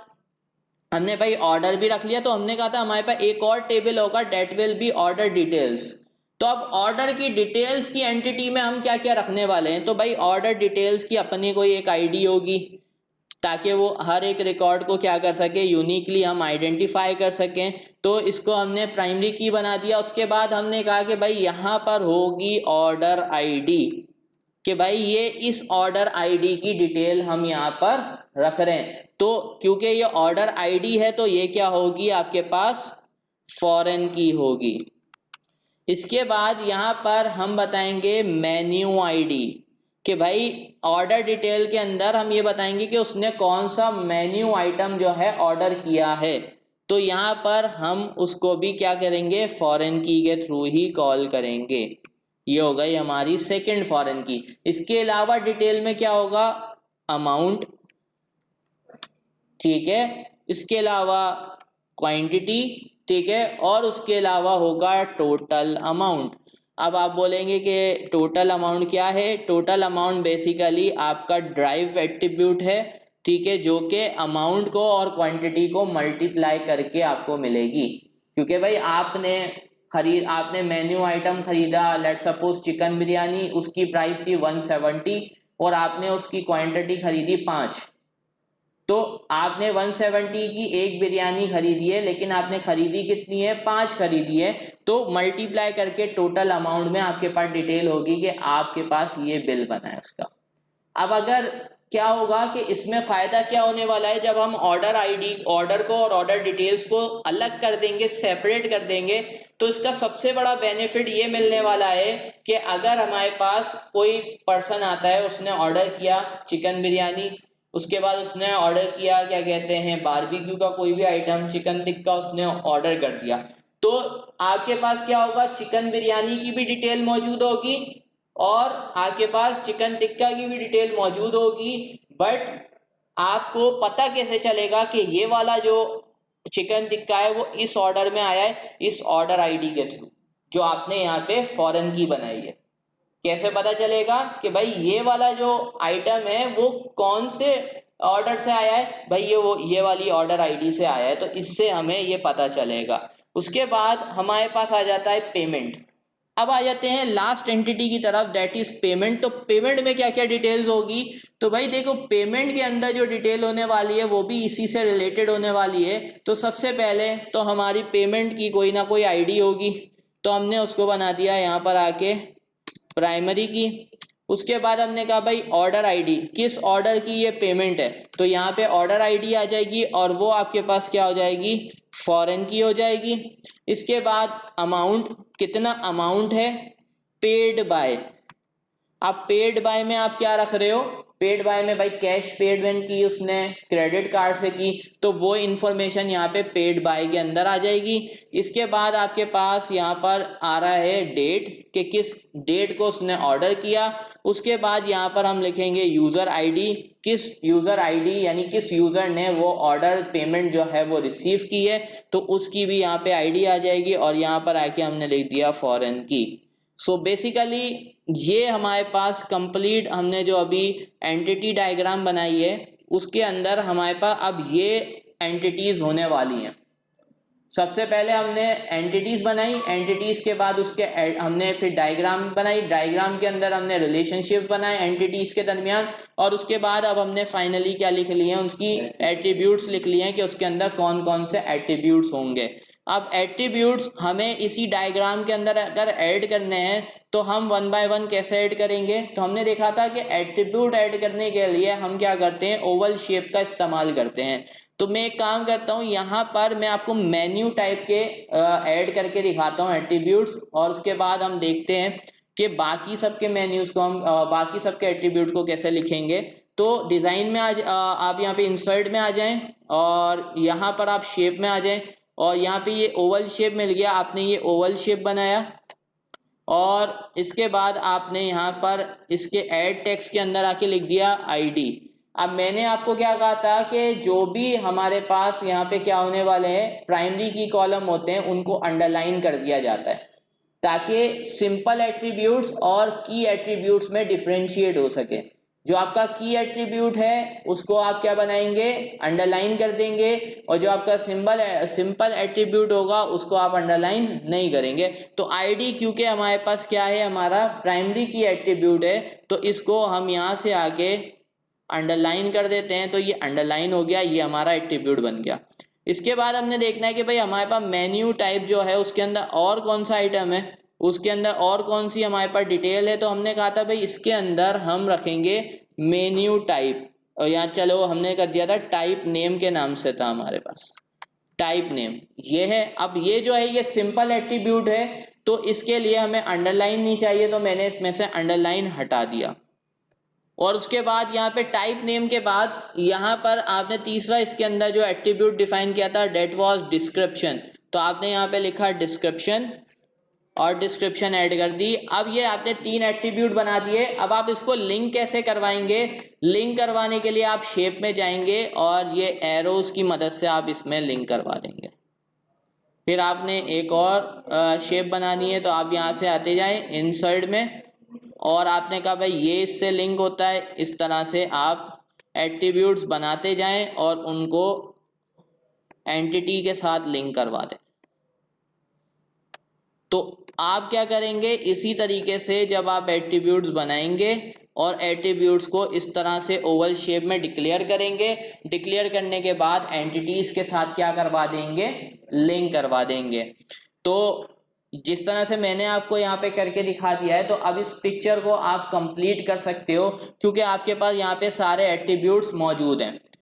हमने भाई ऑर्डर भी रख लिया, तो हमने कहा था हमारे पास एक और टेबल होगा, that will be order details. तो अब ऑर्डर की डिटेल्स की एंटिटी में हम क्या क्या रखने वाले हैं, तो भाई ऑर्डर डिटेल्स की अपनी कोई एक आईडी होगी, ताकि वो हर एक रिकॉर्ड को क्या कर सके, यूनिकली हम आइडेंटिफाई कर सकें। तो इसको हमने प्राइमरी की बना दिया। उसके बाद हमने कहा कि भाई यहाँ पर होगी ऑर्डर आईडी, कि भाई ये इस ऑर्डर आईडी की डिटेल हम यहाँ पर रख रहे हैं। तो क्योंकि ये ऑर्डर आईडी है तो ये क्या होगी, आपके पास फॉरेन की होगी। इसके बाद यहाँ पर हम बताएंगे मेन्यू आईडी, कि भाई ऑर्डर डिटेल के अंदर हम ये बताएंगे कि उसने कौन सा मेन्यू आइटम जो है ऑर्डर किया है। तो यहाँ पर हम उसको भी क्या करेंगे, फॉरेन की के थ्रू ही कॉल करेंगे। ये हो गई हमारी सेकंड फॉरेन की। इसके अलावा डिटेल में क्या होगा, अमाउंट, ठीक है, इसके अलावा क्वांटिटी, ठीक है, और उसके अलावा होगा टोटल अमाउंट। अब आप बोलेंगे कि टोटल अमाउंट क्या है, टोटल अमाउंट बेसिकली आपका ड्राइव एट्रीब्यूट है, ठीक है, जो कि अमाउंट को और क्वांटिटी को मल्टीप्लाई करके आपको मिलेगी। क्योंकि भाई आपने आपने मेन्यू आइटम खरीदा, लेट सपोज चिकन बिरयानी, उसकी प्राइस थी 170 और आपने उसकी क्वांटिटी खरीदी 5, तो आपने 170 की एक बिरयानी खरीदी है, लेकिन आपने खरीदी कितनी है, 5 खरीदी है, तो मल्टीप्लाई करके टोटल अमाउंट में आपके पास डिटेल होगी कि आपके पास ये बिल बना है उसका। अब अगर क्या होगा कि इसमें फ़ायदा क्या होने वाला है, जब हम ऑर्डर आईडी, ऑर्डर को और ऑर्डर डिटेल्स को अलग कर देंगे, सेपरेट कर देंगे, तो इसका सबसे बड़ा बेनिफिट ये मिलने वाला है कि अगर हमारे पास कोई पर्सन आता है, उसने ऑर्डर किया चिकन बिरयानी, उसके बाद उसने ऑर्डर किया क्या कहते हैं बारबेक्यू का कोई भी आइटम, चिकन टिक्का उसने ऑर्डर कर दिया, तो आपके पास क्या होगा, चिकन बिरयानी की भी डिटेल मौजूद होगी और आपके पास चिकन टिक्का की भी डिटेल मौजूद होगी। बट आपको पता कैसे चलेगा कि ये वाला जो चिकन टिक्का है वो इस ऑर्डर में आया है, इस ऑर्डर आईडी के थ्रू जो आपने यहाँ पे फॉरेन की बनाई है। कैसे पता चलेगा कि भाई ये वाला जो आइटम है वो कौन से ऑर्डर से आया है, भाई ये वाली ऑर्डर आईडी से आया है, तो इससे हमें ये पता चलेगा। उसके बाद हमारे पास आ जाता है पेमेंट। अब आ जाते हैं लास्ट एंटिटी की तरफ, दैट इज पेमेंट। तो पेमेंट में क्या क्या डिटेल्स होगी, तो भाई देखो पेमेंट के अंदर जो डिटेल होने वाली है वो भी इसी से रिलेटेड होने वाली है। तो सबसे पहले तो हमारी पेमेंट की कोई ना कोई आईडी होगी, तो हमने उसको बना दिया यहाँ पर आके प्राइमरी की। उसके बाद हमने कहा भाई ऑर्डर आईडी, किस ऑर्डर की ये पेमेंट है, तो यहाँ पे ऑर्डर आईडी आ जाएगी और वो आपके पास क्या हो जाएगी, फॉरेन की हो जाएगी। इसके बाद अमाउंट, कितना अमाउंट है, पेड बाय। अब पेड बाय में आप क्या रख रहे हो, पेड बाय में भाई कैश पेमेंट की उसने, क्रेडिट कार्ड से की, तो वो इन्फॉर्मेशन यहाँ पे पेड बाय के अंदर आ जाएगी। इसके बाद आपके पास यहाँ पर आ रहा है डेट, कि किस डेट को उसने ऑर्डर किया। उसके बाद यहाँ पर हम लिखेंगे यूज़र आईडी, किस यूज़र आईडी यानी किस यूज़र ने वो ऑर्डर पेमेंट जो है वो रिसीव की है, तो उसकी भी यहाँ पे आईडी आ जाएगी और यहाँ पर आके हमने लिख दिया फॉरेन की। सो बेसिकली ये हमारे पास कंप्लीट हमने जो अभी एंटिटी डायग्राम बनाई है उसके अंदर हमारे पास अब ये एंटिटीज़ होने वाली हैं। सबसे पहले हमने एंटिटीज़ बनाई, एंटिटीज़ के बाद उसके हमने फिर डायग्राम बनाई, डायग्राम के अंदर हमने रिलेशनशिप बनाए एंटिटीज़ के दरमियान, और उसके बाद अब हमने फाइनली क्या लिख लिए हैं, उसकी एट्रीब्यूट्स लिख लिए हैं कि उसके अंदर कौन कौन से एट्रीब्यूट्स होंगे। अब एट्रीब्यूट्स हमें इसी डायग्राम के अंदर अगर ऐड करने हैं तो हम वन बाय वन कैसे ऐड करेंगे, तो हमने देखा था कि एट्रीब्यूट ऐड करने के लिए हम क्या करते हैं, ओवल शेप का इस्तेमाल करते हैं। तो मैं एक काम करता हूँ, यहाँ पर मैं आपको मेन्यू टाइप के ऐड करके दिखाता हूँ एट्रीब्यूट्स, और उसके बाद हम देखते हैं कि बाकी सबके मेन्यूज़ को हम बाकी सबके एट्रीब्यूट को कैसे लिखेंगे। तो डिज़ाइन में आप यहाँ पे इंसर्ट में आ जाएं और यहाँ पर आप शेप में आ जाएं, और यहाँ पे ये ओवल शेप मिल गया, आपने ये ओवल शेप बनाया, और इसके बाद आपने यहाँ पर इसके ऐड टेक्स्ट के अंदर आके लिख दिया आईडी। अब मैंने आपको क्या कहा था कि जो भी हमारे पास यहाँ पे क्या होने वाले हैं, प्राइमरी की कॉलम होते हैं, उनको अंडरलाइन कर दिया जाता है ताकि सिंपल एट्रीब्यूट्स और की एट्रीब्यूट्स में डिफरेंशिएट हो सके। जो आपका की एट्रीब्यूट है उसको आप क्या बनाएंगे, अंडरलाइन कर देंगे, और जो आपका सिंपल एट्रीब्यूट होगा उसको आप अंडरलाइन नहीं करेंगे। तो आईडी क्योंकि हमारे पास क्या है, हमारा प्राइमरी की एट्रीब्यूट है, तो इसको हम यहाँ से आके अंडरलाइन कर देते हैं, तो ये अंडरलाइन हो गया, ये हमारा एट्रीब्यूट बन गया। इसके बाद हमने देखना है कि भाई हमारे पास मेन्यू टाइप जो है उसके अंदर और कौन सा आइटम है, उसके अंदर और कौन सी हमारे पास डिटेल है। तो हमने कहा था भाई इसके अंदर हम रखेंगे मेन्यू टाइप, और यहाँ चलो हमने कर दिया था टाइप नेम के नाम से था हमारे पास, टाइप नेम ये है। अब ये जो है ये सिंपल एट्रीब्यूट है, तो इसके लिए हमें अंडरलाइन नहीं चाहिए, तो मैंने इसमें से अंडरलाइन हटा दिया। और उसके बाद यहाँ पे टाइप नेम के बाद यहाँ पर आपने तीसरा इसके अंदर जो एट्रीब्यूट डिफाइन किया था डेट वाज डिस्क्रिप्शन, तो आपने यहाँ पे लिखा डिस्क्रिप्शन और डिस्क्रिप्शन ऐड कर दी। अब ये आपने 3 एट्रीब्यूट बना दिए। अब आप इसको लिंक कैसे करवाएंगे, लिंक करवाने के लिए आप शेप में जाएंगे और ये एरोज की मदद से आप इसमें लिंक करवा देंगे। फिर आपने एक और शेप बनानी है, तो आप यहाँ से आते जाएं इंसर्ट में, और आपने कहा भाई ये इससे लिंक होता है, इस तरह से आप एट्रीब्यूट्स बनाते जाएं और उनको एंटिटी के साथ लिंक करवा दें। तो आप क्या करेंगे, इसी तरीके से जब आप एट्रीब्यूट्स बनाएंगे और एट्रीब्यूट्स को इस तरह से ओवल शेप में डिक्लेयर करेंगे, डिक्लेयर करने के बाद एंटिटीज के साथ क्या करवा देंगे, लिंक करवा देंगे। तो जिस तरह से मैंने आपको यहाँ पे करके दिखा दिया है, तो अब इस पिक्चर को आप कंप्लीट कर सकते हो क्योंकि आपके पास यहाँ पे सारे एट्रीब्यूट्स मौजूद हैं।